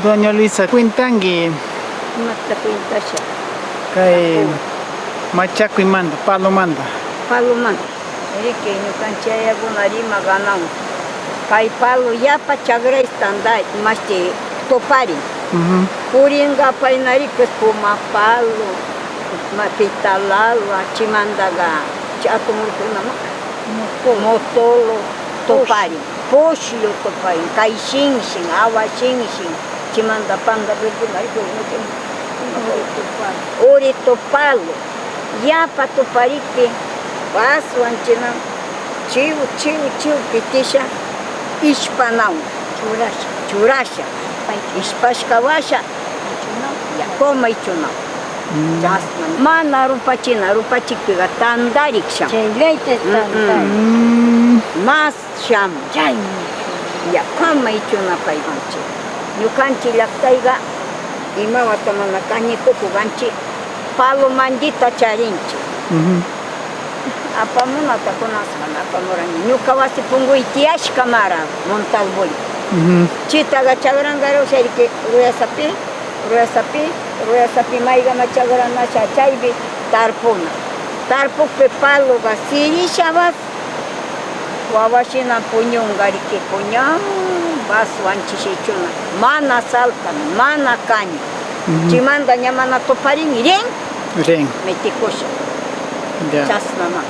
Doña Luisa, cuentangi Mata cuintasha. kay machakuy manda, palo manda. Paluman. Erike no canchaya gunarima ganam. Kay palu yapa chagra estandai masti topari. Puringa painari que puma palo. Mapitalalo chimandaga. Chatumurku nama. Motolo topari. Poshio topari. Kay sing awa sing. Chimanda panga bergunari ko ori topalo. Yapa toparike. Paso anchina, chiu, pitisha, ishpanau, churasha, ishpashkawasha, koma ichunau. Mana rupachikpiga tandariksha. Chaylayta tantay. Mas sham. Ya koma ichuna payganchi. Ñukanchi llaktayga imawatamana kañikuku ganchi palo mandita charinchi. Apamunata kunasman apamurani. Ñuka wasi punguy tiyashka mara Montalboli. Chitaga chagrangaro shariki ruyasapi maygama chagranasha chaybi tarpuna. Tarpukpi paluga sirishabas wawashina puñungariki puñan basu anchishechuna. Mana saltan, mana kaña. Chimanda ñamana toparini ren Ren. metikusha. Ya. Chasnama.